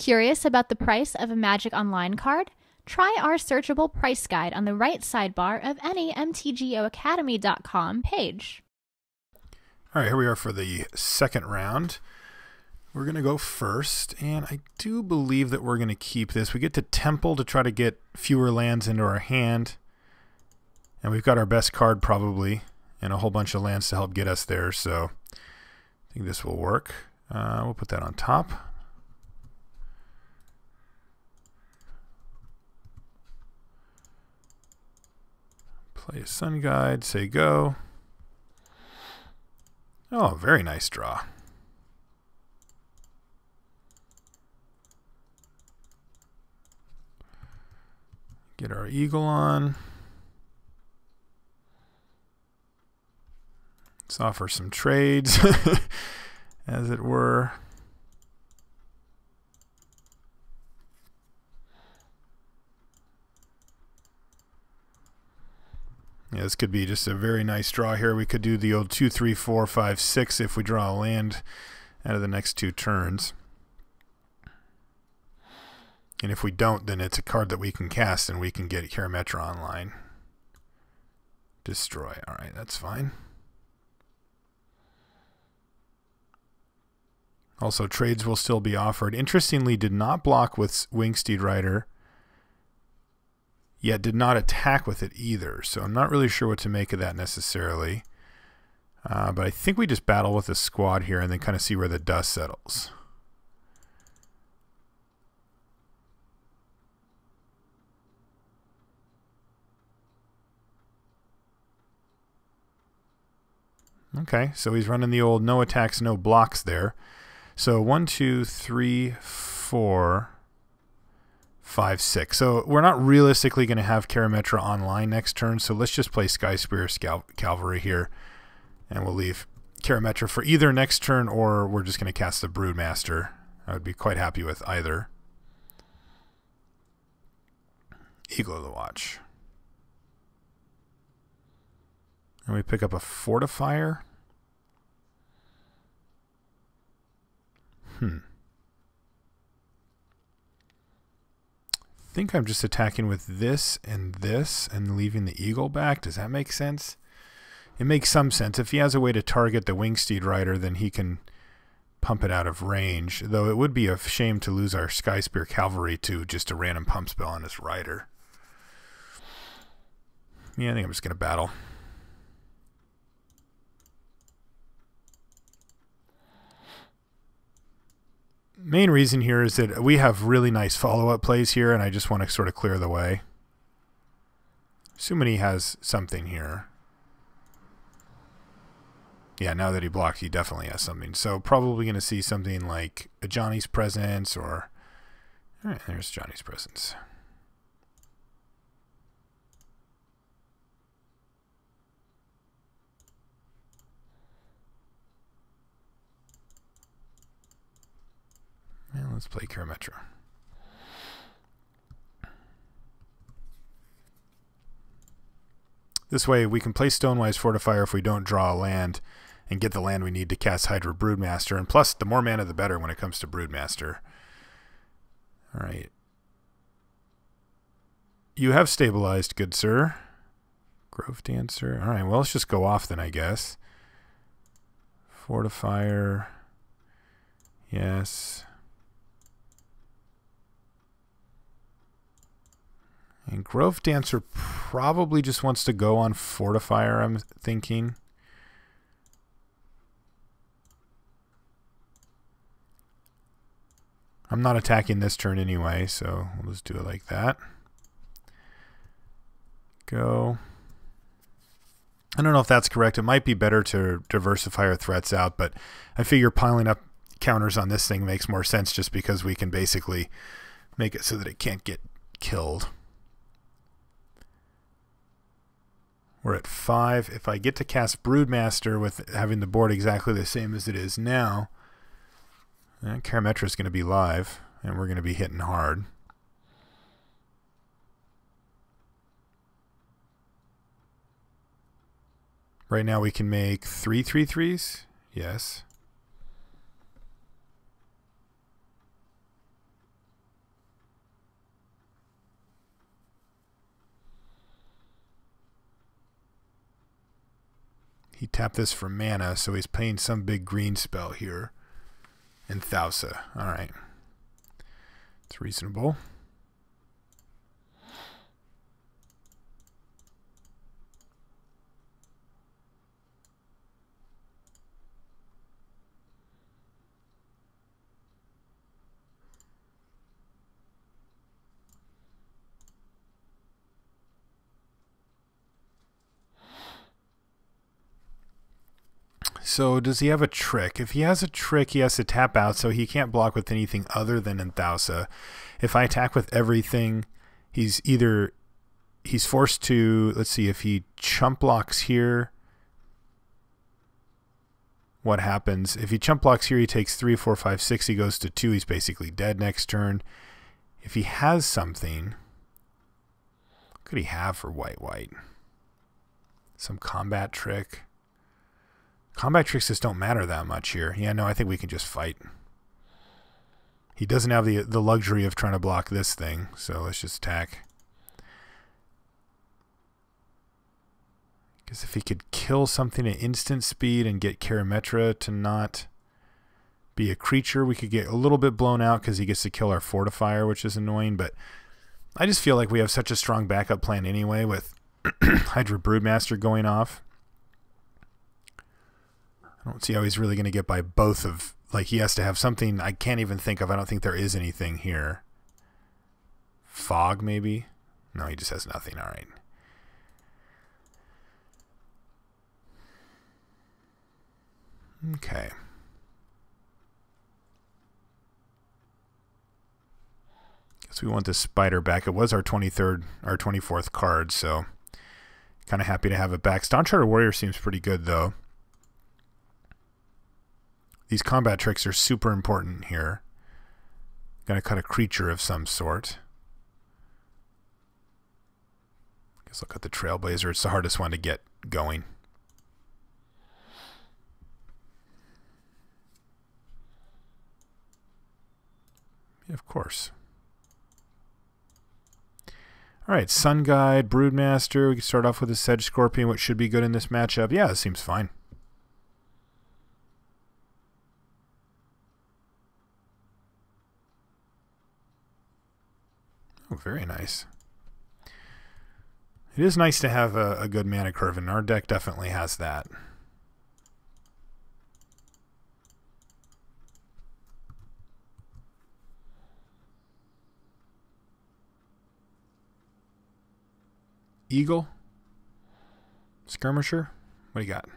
Curious about the price of a Magic Online card? Try our searchable price guide on the right sidebar of any MTGOacademy.com page. All right, here we are for the second round. We're going to go first, and I do believe that we're going to keep this. We get to Temple to try to get fewer lands into our hand, and we've got our best card probably, and a whole bunch of lands to help get us there, so I think this will work. We'll put that on top. Play a Sun Guide, say go. Oh, very nice draw. Get our Eagle on. Let's offer some trades, as it were. Yeah, this could be just a very nice draw here. We could do the old 2, 3, 4, 5, 6 if we draw a land out of the next 2 turns. And if we don't, then it's a card that we can cast and we can get Karametra online. Destroy. All right, that's fine. Also, trades will still be offered. Interestingly, did not block with Wingsteed Rider, yet did not attack with it either. So I'm not really sure what to make of that necessarily. But I think we just battle with a squad here and then kind of see where the dust settles. Okay, so he's running the old no attacks, no blocks there. So 1, 2, 3, 4, 5, 6. So we're not realistically going to have Karametra online next turn, so let's just play Sky Spear Cavalry here, and we'll leave Karametra for either next turn, or we're just going to cast the Broodmaster. I would be quite happy with either. Eagle of the Watch. And we pick up a Fortifier. I think I'm just attacking with this and leaving the Eagle back. Does that make sense? It makes some sense. If he has a way to target the Wingsteed Rider, then he can pump it out of range. Though it would be a shame to lose our Sky Spear Cavalry to just a random pump spell on his Rider. Yeah, I think I'm just going to battle. Main reason here is that we have really nice follow-up plays here, and I just want to sort of clear the way. Assuming he has something here. Yeah, now that he blocked, he definitely has something. So probably going to see something like a Johnny's Presence, or... All right, there's Johnny's Presence. And let's play Karametra. This way we can play Stonewise Fortifier if we don't draw a land and get the land we need to cast Hydra Broodmaster. And plus, the more mana the better when it comes to Broodmaster. All right. You have stabilized, good sir. Grove Dancer. All right, well, let's just go off then, I guess. Fortifier. Yes. And Grove Dancer probably just wants to go on Fortifier, I'm thinking. I'm not attacking this turn anyway, so we'll just do it like that. Go. I don't know if that's correct. It might be better to diversify our threats out, but I figure piling up counters on this thing makes more sense just because we can basically make it so that it can't get killed. We're at 5. If I get to cast Broodmaster with having the board exactly the same as it is now, Karametra is going to be live, and we're going to be hitting hard. Right now we can make 3 3/3s. Yes. He tapped this for mana, so he's playing some big green spell here. And Thausa. Alright. It's reasonable. So does he have a trick? If he has a trick, he has to tap out, so he can't block with anything other than Enthausa. If I attack with everything, he's forced to, let's see, if he chump blocks here, what happens? If he chump blocks here, he takes 3, 4, 5, 6, he goes to 2, he's basically dead next turn. If he has something, what could he have for white? Some combat trick. Combat tricks just don't matter that much here. Yeah, no, I think we can just fight. He doesn't have the luxury of trying to block this thing, so let's just attack. Because if he could kill something at instant speed and get Karametra to not be a creature, we could get a little bit blown out because he gets to kill our Fortifier, which is annoying, but I just feel like we have such a strong backup plan anyway with Hydra Broodmaster going off. I don't see how he's really going to get by both of... Like, he has to have something I can't even think of. I don't think there is anything here. Fog, maybe? No, he just has nothing. All right. Okay. Guess we want this spider back. It was our 23rd, our 24th card, so kind of happy to have it back. Staunch Charter Warrior seems pretty good, though. These combat tricks are super important here. Gonna cut a creature of some sort. Guess I'll cut the Trailblazer. It's the hardest one to get going. Yeah, of course. Alright, Sun Guide, Broodmaster. We can start off with a Sedge Scorpion, which should be good in this matchup. Yeah, it seems fine. Oh, very nice. It is nice to have a good mana curve, and our deck definitely has that. Eagle? Skirmisher? What do you got?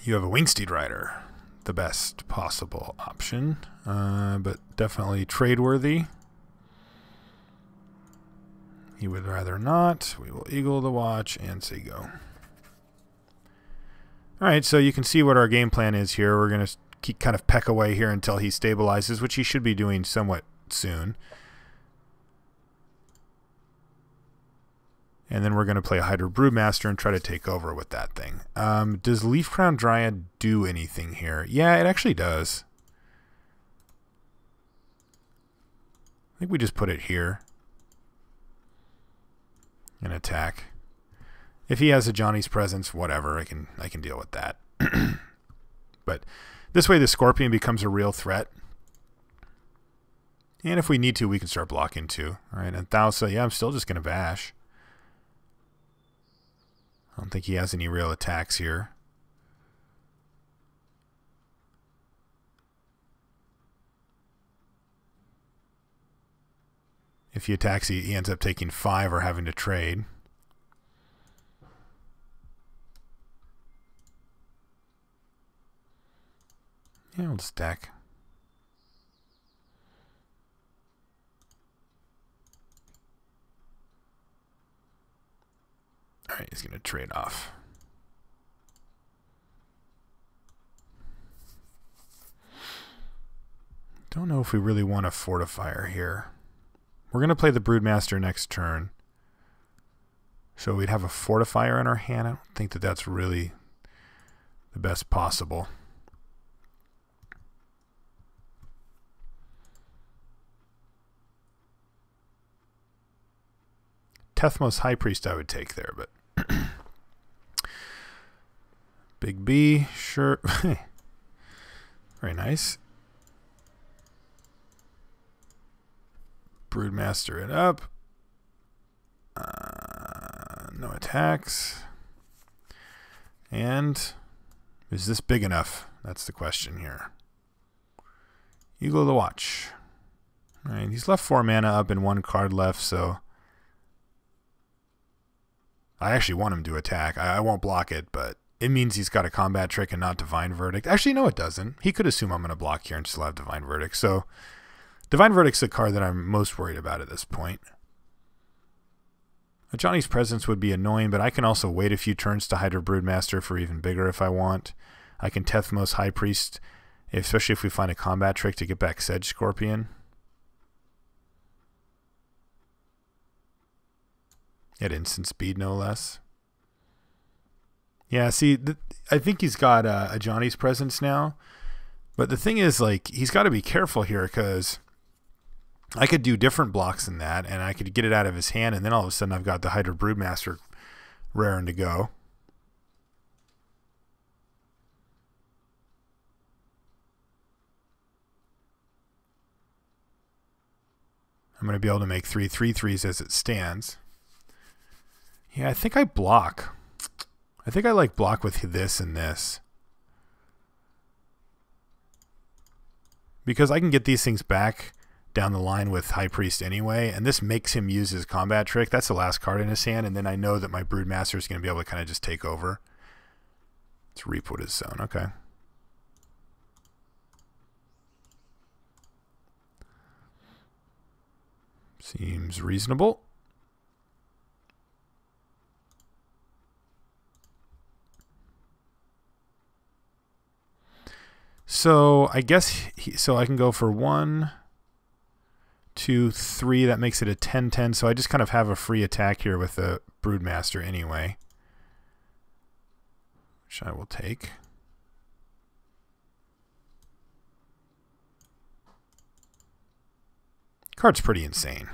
You have a Wingsteed Rider. The best possible option, but definitely trade-worthy. He would rather not. We will Eagle the Watch and say go. Alright, so you can see what our game plan is here. We're going to keep kind of peck away here until he stabilizes, which he should be doing somewhat soon. And then we're going to play a Hydra Broodmaster and try to take over with that thing. Does Leaf Crown Dryad do anything here? Yeah, it actually does. I think we just put it here. And attack. If he has a Johnny's Presence, whatever, I can deal with that. But this way the Scorpion becomes a real threat. And if we need to, we can start blocking too. Alright, and Thausa, yeah, I'm still just going to bash. I don't think he has any real attacks here. If he attacks, he ends up taking 5 or having to trade. Yeah, we'll just stack. Alright, he's going to trade off. Don't know if we really want a Fortifier here. We're going to play the Broodmaster next turn. So we'd have a Fortifier in our hand. I don't think that that's really the best possible. Tethmos High Priest I would take there, but Big B, sure. Very nice. Broodmaster it up. No attacks. And is this big enough? That's the question here. Eagle of the Watch. All right, he's left 4 mana up and 1 card left, so I actually want him to attack. I won't block it, but it means he's got a combat trick and not Divine Verdict. Actually, no, it doesn't. He could assume I'm going to block here and still have Divine Verdict. So Divine Verdict's the card that I'm most worried about at this point. Johnny's Presence would be annoying, but I can also wait a few turns to Hydra Broodmaster for even bigger if I want. I can Tethmos High Priest, especially if we find a combat trick to get back Sedge Scorpion. At instant speed, no less. Yeah, see, I think he's got a Johnny's Presence now. But the thing is, like, he's got to be careful here because I could do different blocks than that, and I could get it out of his hand, and then all of a sudden I've got the Hydra Broodmaster raring to go. I'm going to be able to make 3 3/3s as it stands. Yeah, I think I block. I think I like block with this and this. Because I can get these things back down the line with High Priest anyway, and this makes him use his combat trick. That's the last card in his hand, and then I know that my Broodmaster is going to be able to kind of just take over. Let's Reapwood his zone. Okay. Seems reasonable. So I guess so I can go for 1, 2, 3. That makes it a 10-10. So I just kind of have a free attack here with the Broodmaster anyway, which I will take. Card's pretty insane.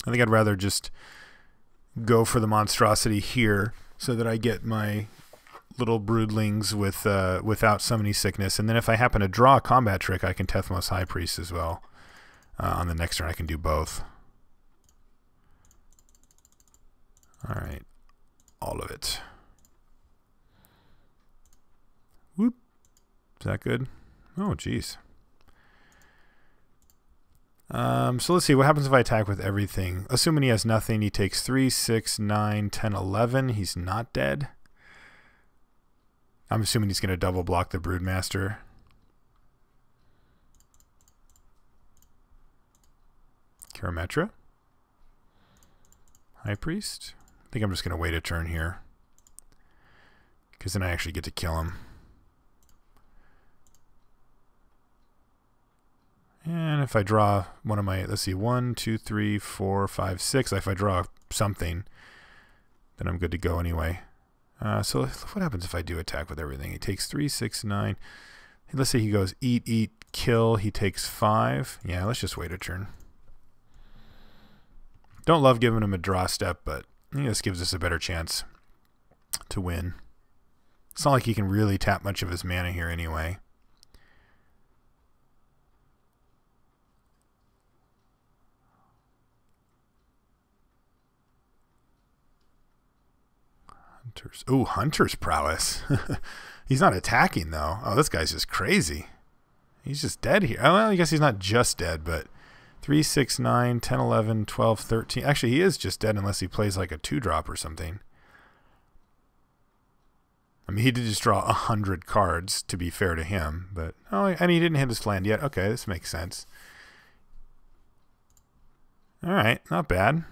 I think I'd rather just go for the monstrosity here so that I get my little broodlings with without Summoning Sickness, and then if I happen to draw a combat trick, I can Tethmos High Priest as well. On the next turn, I can do both. All right, all of it. Whoop. Is that good? Oh, geez. So let's see. What happens if I attack with everything? Assuming he has nothing, he takes 3, 6, 9, 10, 11. He's not dead. I'm assuming he's going to double block the Broodmaster. Karametra. High Priest. I think I'm just going to wait a turn here, because then I actually get to kill him. And if I draw one of my, let's see, 1, 2, 3, 4, 5, 6. If I draw something, then I'm good to go anyway. So what happens if I do attack with everything? He takes 3, 6, 9. Let's say he goes eat, eat, kill. He takes 5. Yeah, let's just wait a turn. Don't love giving him a draw step, but this gives us a better chance to win. It's not like he can really tap much of his mana here anyway. Hunters. Ooh, Hunter's Prowess. He's not attacking, though. Oh, this guy's just crazy. He's just dead here. Oh, well, I guess he's not just dead, but 3, 6, 9, 10, 11, 12, 13. Actually, he is just dead unless he plays like a 2-drop or something. I mean, he did just draw 100 cards, to be fair to him. But oh, and he didn't hit his land yet. Okay, this makes sense. All right, not bad.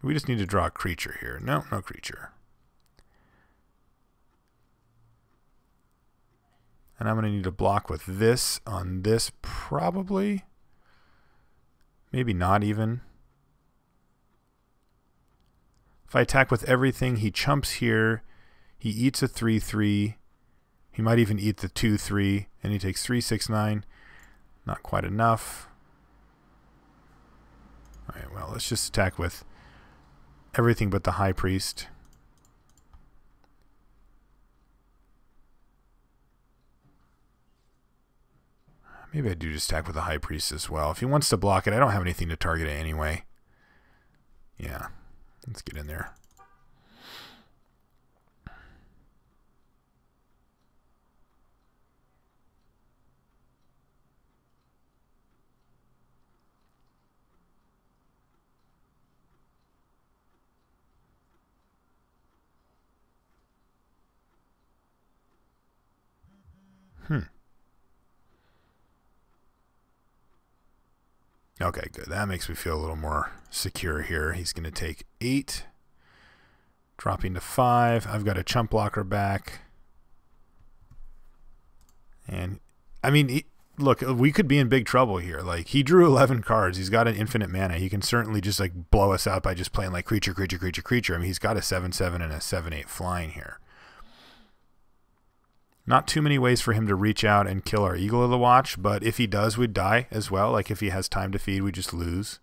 We just need to draw a creature here. No, no creature. And I'm going to need to block with this on this, probably. Maybe not even. If I attack with everything, he chumps here. He eats a 3/3. He might even eat the 2/3, and he takes 3, 6, 9. Not quite enough. All right, well, let's just attack with everything but the High Priest. Maybe I do just attack with the High Priest as well. If he wants to block it, I don't have anything to target it anyway. Yeah, let's get in there. Okay, good. That makes me feel a little more secure here. He's going to take 8, dropping to 5. I've got a chump blocker back. And, I mean, look, we could be in big trouble here. Like, he drew 11 cards. He's got an infinite mana. He can certainly just, like, blow us out by just playing, like, creature, creature, creature, creature. I mean, he's got a 7/7 and a 7/8 flying here. Not too many ways for him to reach out and kill our Eagle of the Watch, but if he does, we'd die as well. Like, if he has time to feed, we just lose.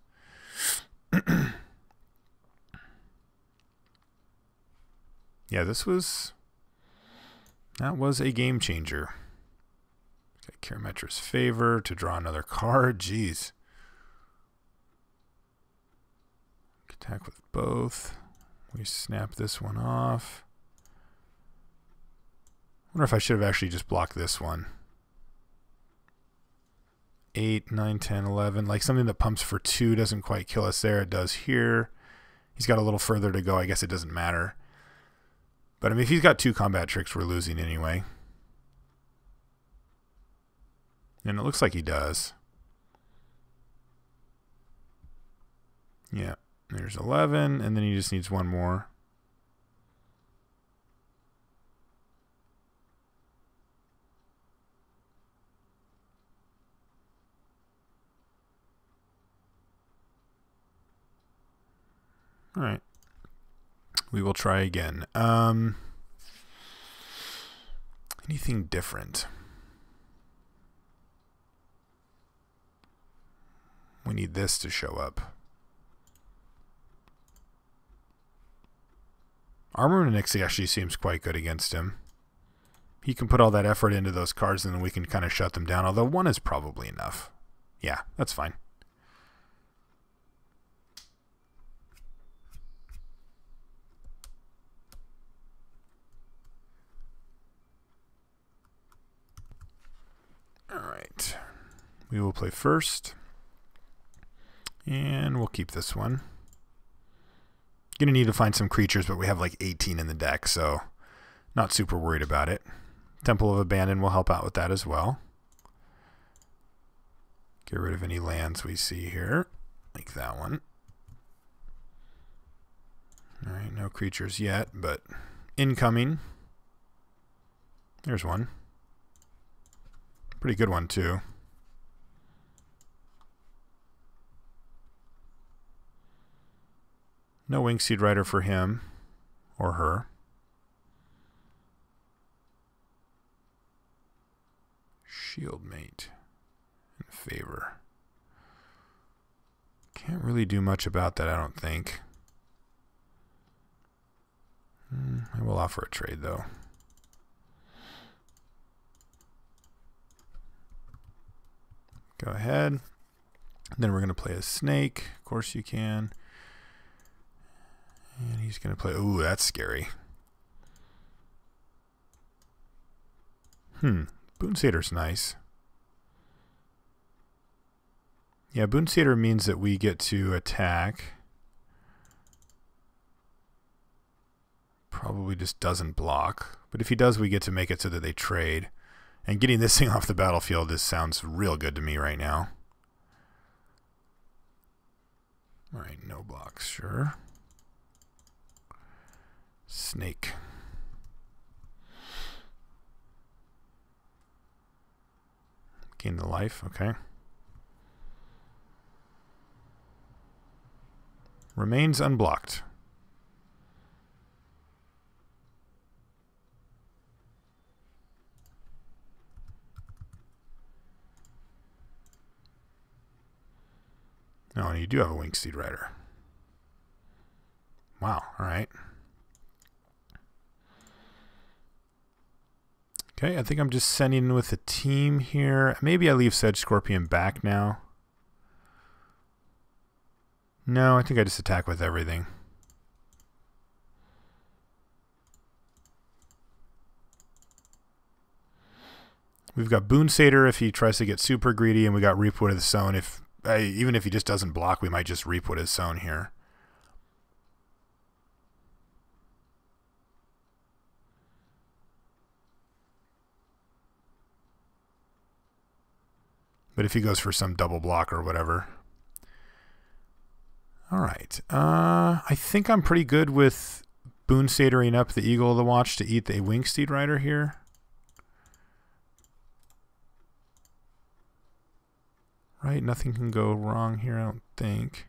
Yeah, that was a game changer. Got Karametra's Favor to draw another card. Jeez. Attack with both. We snap this one off. I wonder if I should have actually just blocked this one. 8, 9, 10, 11. Like something that pumps for 2 doesn't quite kill us there. It does here. He's got a little further to go. I guess it doesn't matter. But I mean, if he's got 2 combat tricks, we're losing anyway. And it looks like he does. Yeah. There's 11. And then he just needs 1 more. All right. We will try again. Anything different? We need this to show up. Armor and Nixie actually seems quite good against him. He can put all that effort into those cards and then we can kind of shut them down, although 1 is probably enough. Yeah, that's fine. Alright, we will play first, and we'll keep this one. Gonna need to find some creatures, but we have like 18 in the deck, so not super worried about it. Temple of Abandon will help out with that as well. Get rid of any lands we see here, like that one. Alright, no creatures yet, but incoming. There's one. Pretty good one, too. No Wingseed Rider for him or her. Shieldmate in Favor. Can't really do much about that, I don't think. I will offer a trade, though. Go ahead. Then we're going to play a snake. Of course you can. And he's going to play... Ooh, that's scary. Boonsater's nice. Yeah, Boonsater means that we get to attack. Probably just doesn't block. But if he does, we get to make it so that they trade. And getting this thing off the battlefield sounds real good to me right now. Alright, no blocks, sure. Snake. Gain the life, okay. Remains unblocked. you do have a Winged Steed Rider. Wow, all right. Okay, I think I'm just sending in with a team here. Maybe I leave Sedge Scorpion back now. No, I think I just attack with everything. We've got Boon Satyr if he tries to get super greedy, and we got Reapwood of the Sown. Even if he just doesn't block, we might just Reapwood of the Sown here. But if he goes for some double block or whatever. All right. I think I'm pretty good with Boon Satyring up the Eagle of the Watch to eat the Winged Steed Rider here. Right, nothing can go wrong here, I don't think.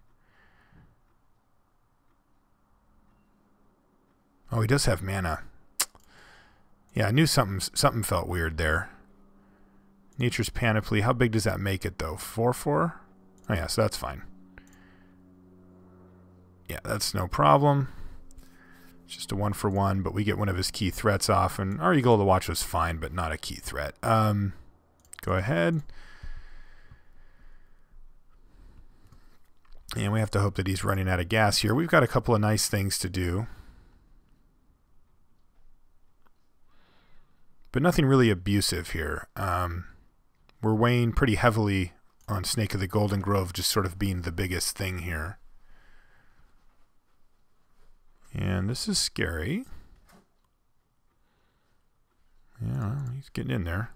Oh, he does have mana. Yeah, I knew something felt weird there. Nature's Panoply. How big does that make it, though? 4/4? Oh, yeah, so that's fine. Yeah, that's no problem. It's just a 1-for-1, but we get one of his key threats off, and our Eagle of the Watch was fine, but not a key threat. Go ahead. And we have to hope that he's running out of gas here. We've got a couple of nice things to do. But nothing really abusive here. We're weighing pretty heavily on Snake of the Golden Grove just sort of being the biggest thing here. And this is scary. Yeah, well, he's getting in there.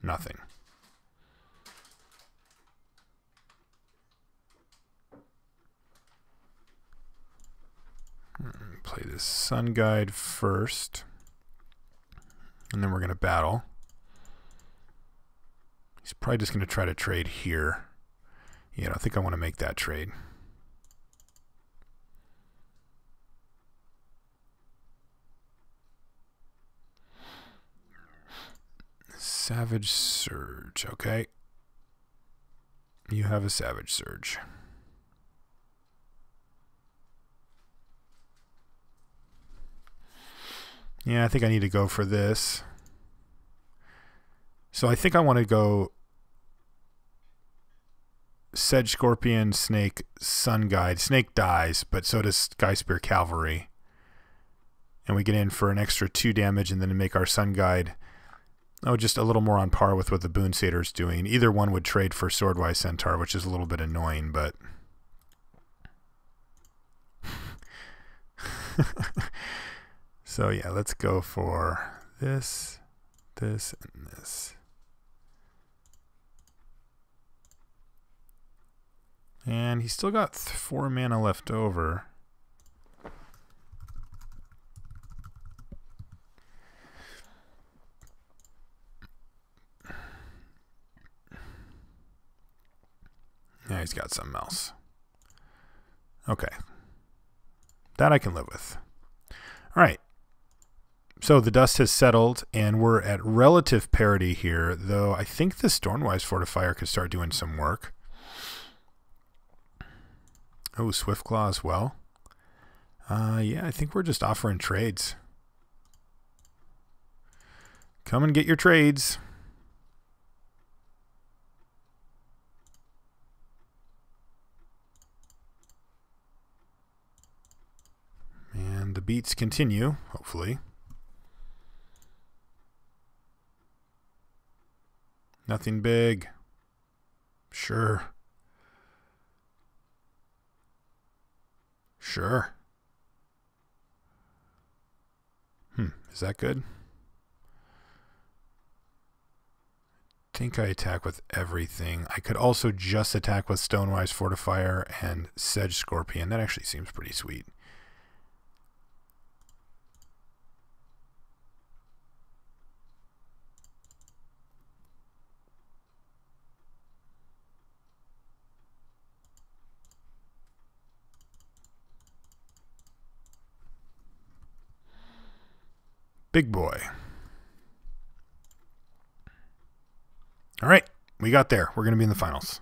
Nothing. Play this Sun Guide first. And then we're going to battle. He's probably just going to try to trade here. Yeah, I don't think I want to make that trade. Savage Surge, okay. You have a Savage Surge. Yeah, I think I need to go for this. So I think I want to go Sedge Scorpion, Snake, Sun Guide. Snake dies, but so does Sky Spear Cavalry. And we get in for an extra 2 damage and then make our Sun Guide just a little more on par with what the Boon Satyr's doing. Either one would trade for Swordwise Centaur, which is a little bit annoying, but... So yeah, let's go for this, this, and this. And he's still got 4 mana left over. Yeah, he's got something else. Okay. That I can live with. All right. So the dust has settled, and we're at relative parity here, though I think the Stormwise Fortifier could start doing some work. Oh, Swiftclaw as well. Yeah, I think we're just offering trades. Come and get your trades. And the beats continue, hopefully. Nothing big. Sure. Sure. Is that good? I think I attack with everything. I could also just attack with Stonewise Fortifier and Sedge Scorpion. That actually seems pretty sweet. Big boy. All right, we got there. We're going to be in the finals.